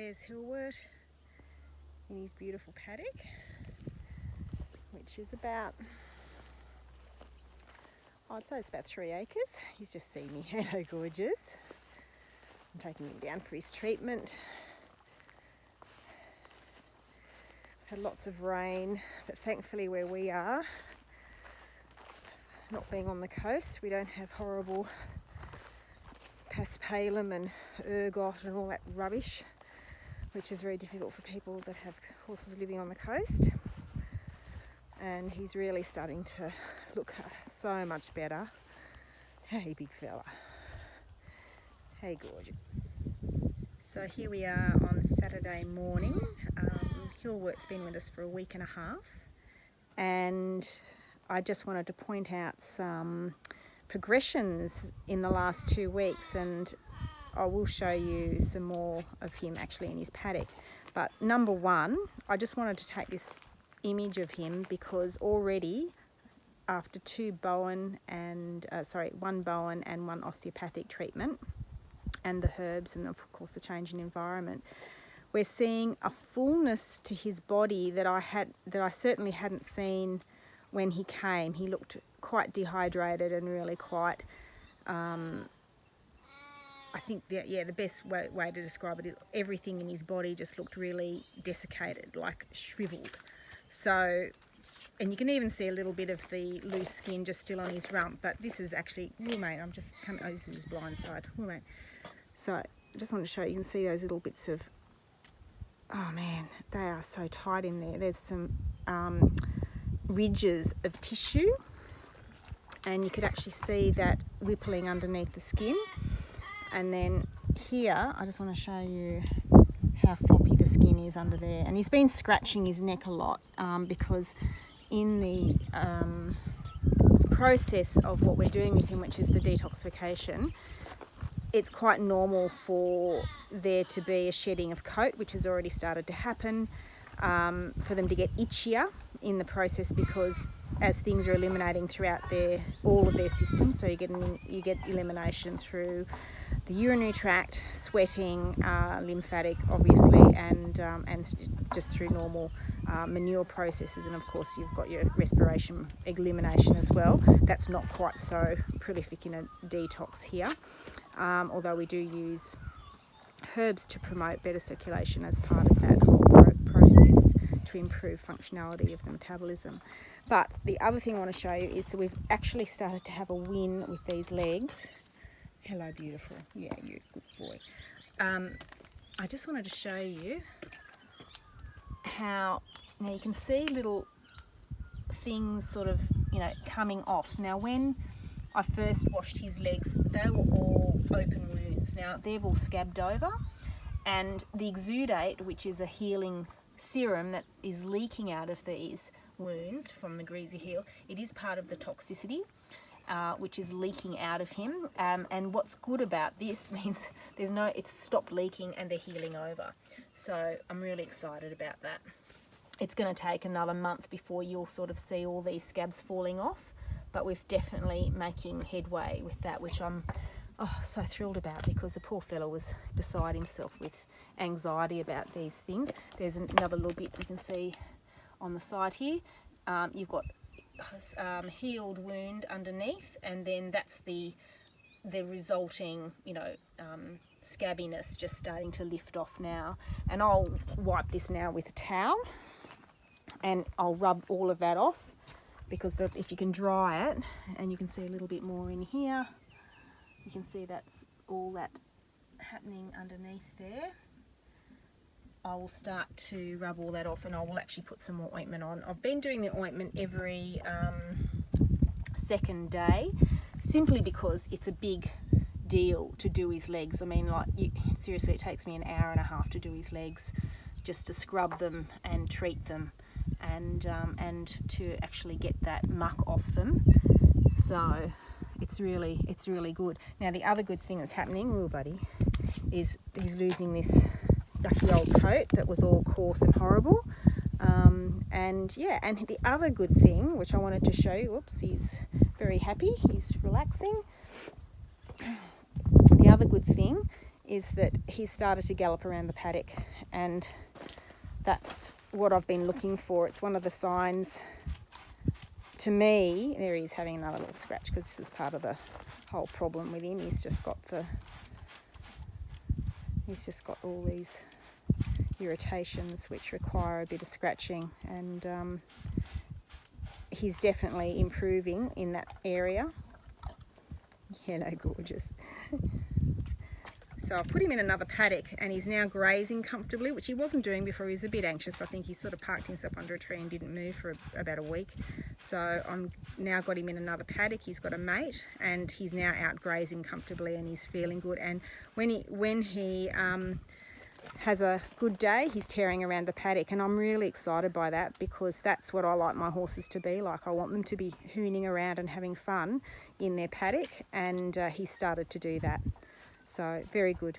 there's Hilwert in his beautiful paddock, which is about, I'd say it's about 3 acres. He's just seen me. Hello, gorgeous. I'm taking him down for his treatment. Had lots of rain, but thankfully where we are, not being on the coast, we don't have horrible paspalum and ergot and all that rubbish, which is very difficult for people that have horses living on the coast. And he's really starting to look so much better. Hey, big fella. Hey, gorgeous. So here we are on Saturday morning. Hilwert's been with us for a week and a half, and I just wanted to point out some progressions in the last 2 weeks, and I will show you some more of him actually in his paddock. But number one, I just wanted to take this image of him because already after one bowen and one osteopathic treatment and the herbs and of course the change in environment, we're seeing a fullness to his body that I certainly hadn't seen when he came. He looked quite dehydrated and really quite, I think the best way to describe it is everything in his body just looked really desiccated, like shriveled. So, and you can even see a little bit of the loose skin just still on his rump, but this is actually, oh mate, I'm just coming, oh, this is his blind side, oh mate. So I just want to show you can see those little bits of, oh man, they are so tight in there. There's some ridges of tissue, and you could actually see that rippling underneath the skin. And then here, I just want to show you how floppy the skin is under there. And he's been scratching his neck a lot because in the process of what we're doing with him, which is the detoxification, it's quite normal for there to be a shedding of coat, which has already started to happen, for them to get itchier in the process because as things are eliminating throughout all of their systems, so you get elimination through the urinary tract, sweating, lymphatic obviously, and just through normal manure processes, and of course you've got your respiration elimination as well. That's not quite so prolific in a detox here, although we do use herbs to promote better circulation as part of that whole process to improve functionality of the metabolism. But the other thing I want to show you is that we've actually started to have a win with these legs. Hello, beautiful. Yeah, you good boy. I just wanted to show you how, now you can see little things sort of, coming off. Now when I first washed his legs, they were all open wounds. Now they've all scabbed over, and the exudate, which is a healing serum that is leaking out of these wounds from the greasy heel, it is part of the toxicity, which is leaking out of him. And what's good about this means it's stopped leaking and they're healing over. So I'm really excited about that. It's going to take another month before you'll sort of see all these scabs falling off, but we're definitely making headway with that, which I'm so thrilled about, because the poor fellow was beside himself with anxiety about these things. There's another little bit you can see on the side here. You've got healed wound underneath, and then that's the resulting scabbiness just starting to lift off now. And I'll wipe this now with a towel and I'll rub all of that off, because if you can dry it, and you can see a little bit more in here, you can see that's all that happening underneath there. I will start to rub all that off, and I will actually put some more ointment on. I've been doing the ointment every second day, simply because it's a big deal to do his legs. I mean, seriously, it takes me an hour and a half to do his legs, just to scrub them and treat them, and to actually get that muck off them. So it's really good. Now the other good thing that's happening, little buddy, is he's losing this yucky old coat that was all coarse and horrible. And the other good thing, which I wanted to show you, he's very happy, he's relaxing. The other good thing is that he's started to gallop around the paddock, and that's what I've been looking for. It's one of the signs to me. There he is having another little scratch, because this is part of the whole problem with him. He's just got all these irritations which require a bit of scratching, and he's definitely improving in that area. Hello, gorgeous. So I've put him in another paddock, and he's now grazing comfortably, which he wasn't doing before. He was a bit anxious. I think he sort of parked himself under a tree and didn't move for about a week. So I'm now got him in another paddock. He's got a mate, and he's now out grazing comfortably, and he's feeling good. And when he has a good day, he's tearing around the paddock, and I'm really excited by that, because that's what I like my horses to be like. I want them to be hooning around and having fun in their paddock, and he started to do that. So very good.